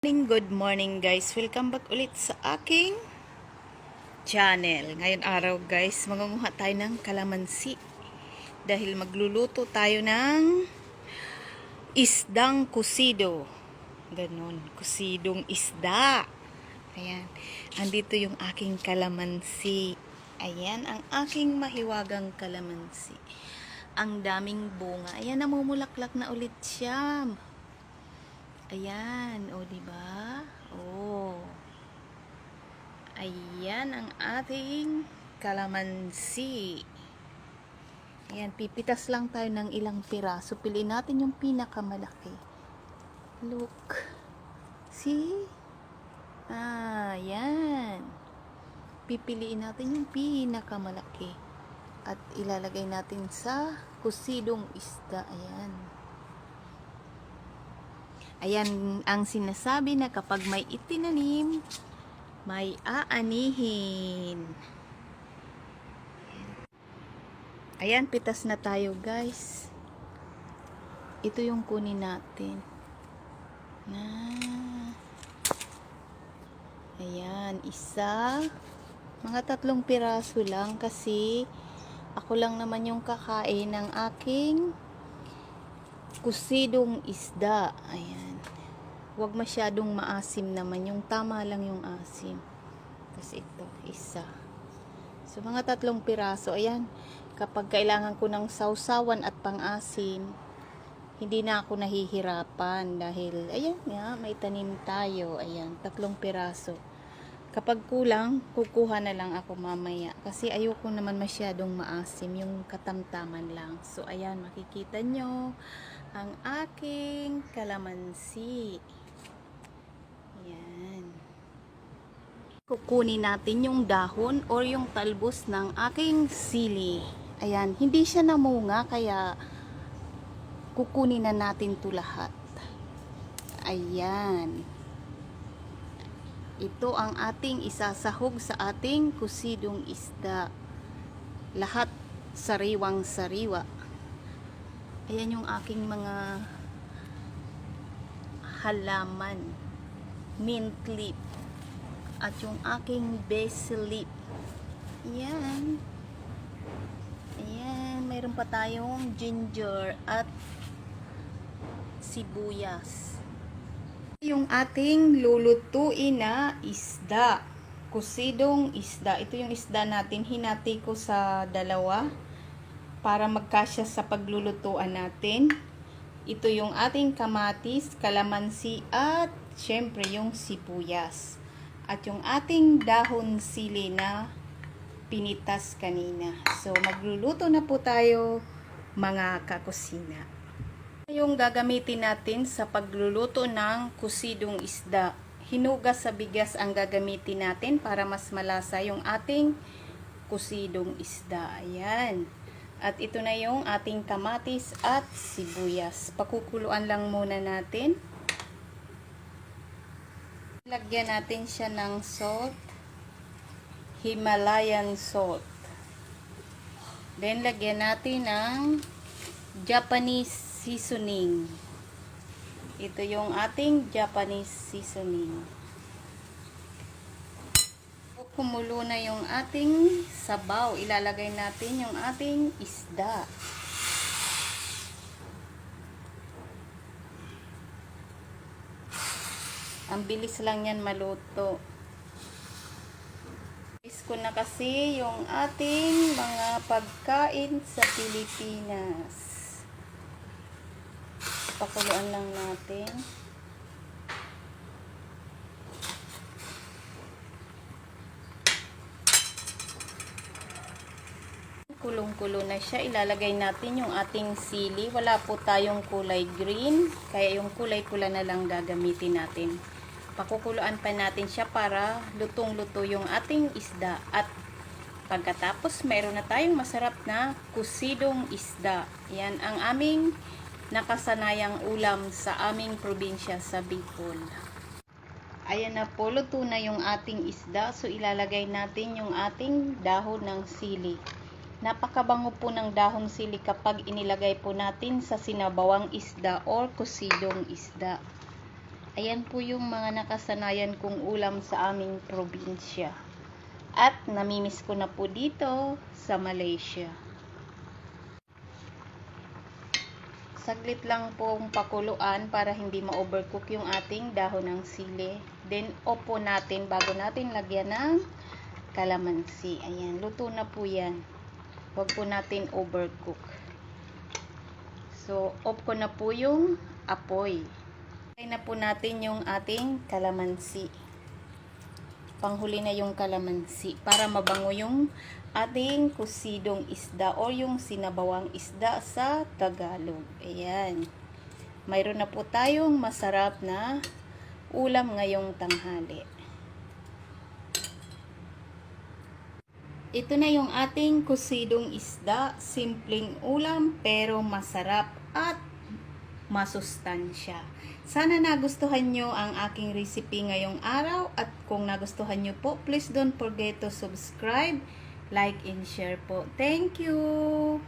Good morning guys, welcome back ulit sa aking channel. Ngayon araw guys, mangunguha tayo ng kalamansi dahil magluluto tayo ng isdang kusido. Ganon, kusidong isda. Ayan, andito yung aking kalamansi. Ayan ang aking mahiwagang kalamansi. Ang daming bunga. Ayan, namumulaklak na ulit siya. Ayan, o diba? Oh. Ayan ang ating kalamansi. Ayan, pipitas lang tayo ng ilang piraso. Piliin natin yung pinakamalaki. Look. See? Ayan. Pipiliin natin yung pinakamalaki. At ilalagay natin sa kusidong isda. Ayan. Ayan ang sinasabi na kapag may itinanim, may aanihin. Ayan, pitas na tayo guys. Ito yung kunin natin. Ayan, isa. Mga 3 piraso lang kasi ako lang naman yung kakain ng aking kusidong isda. Ayan. Huwag masyadong maasim naman. Yung tama lang yung asim. Kasi ito, isa. So, mga 3 piraso. Ayan. Kapag kailangan ko ng sausawan at pang-asim, hindi na ako nahihirapan. Dahil, ayan nga, may tanim tayo. Ayan, 3 piraso. Kapag kulang, kukuha na lang ako mamaya. Kasi ayoko naman masyadong maasim. Yung katamtaman lang. So, ayan, makikita nyo ang aking kalamansi. Ayan. Kukunin natin yung dahon or yung talbos ng aking sili. Ayan, hindi siya namunga kaya kukunin na natin to lahat. Ayan. Ito ang ating isasahog sa ating kusidong isda. Lahat sariwang-sariwa. Ayan yung aking mga halaman. Mint leaf. At yung aking basil leaf. Ayan. Ayan. Mayroon pa tayong ginger at sibuyas. Yung ating lulutuin na isda. Kusidong isda. Ito yung isda natin. Hinati ko sa 2 para magkasya sa paglulutuan natin. Ito yung ating kamatis, kalamansi at syempre yung sibuyas. At yung ating dahon sili na pinitas kanina. So magluluto na po tayo mga kakusina. Yung gagamitin natin sa pagluluto ng kusidong isda. Hinugas sa bigas ang gagamitin natin para mas malasa yung ating kusidong isda. Ayan. At ito na yung ating kamatis at sibuyas. Pakukuluan lang muna natin. Lagyan natin siya ng salt. Himalayan salt. Then lagyan natin ng Japanese seasoning. Ito yung ating Japanese seasoning. Kumulo na yung ating sabaw. Ilalagay natin yung ating isda. Ang bilis lang yan maluto. Miss ko na kasi yung ating mga pagkain sa Pilipinas. Pakuluan lang natin. Kulong-kulo na siya. Ilalagay natin yung ating sili. Wala po tayong kulay green. Kaya yung kulay pula na lang gagamitin natin. Pakukuluan pa natin siya para lutong-luto yung ating isda. At pagkatapos, mayroon na tayong masarap na kusidong isda. Yan ang aming nakasanayang ulam sa aming probinsya sa Bicol. Ayan na po, luto na yung ating isda. So, ilalagay natin yung ating dahon ng sili. Napakabango po ng dahong sili kapag inilagay po natin sa sinabawang isda or kusidong isda. Ayan po yung mga nakasanayan kong ulam sa aming probinsya. At namimiss ko na po dito sa Malaysia. Saglit lang pong pakuluan para hindi ma-overcook yung ating dahon ng sili. Then, off po natin bago natin lagyan ng kalamansi. Ayan, luto na po yan. Huwag po natin overcook. So, off ko na po yung apoy. Lagay na po natin yung ating kalamansi. Panghuli na yung kalamansi para mabango yung ating kusidong isda o yung sinabawang isda sa Tagalog. Ayan. Mayroon na po tayong masarap na ulam ngayong tanghali. Ito na yung ating kusidong isda. Simpleng ulam pero masarap at masustansya. Sana nagustuhan nyo ang aking recipe ngayong araw at kung nagustuhan nyo po, please don't forget to subscribe, like, and share po. Thank you!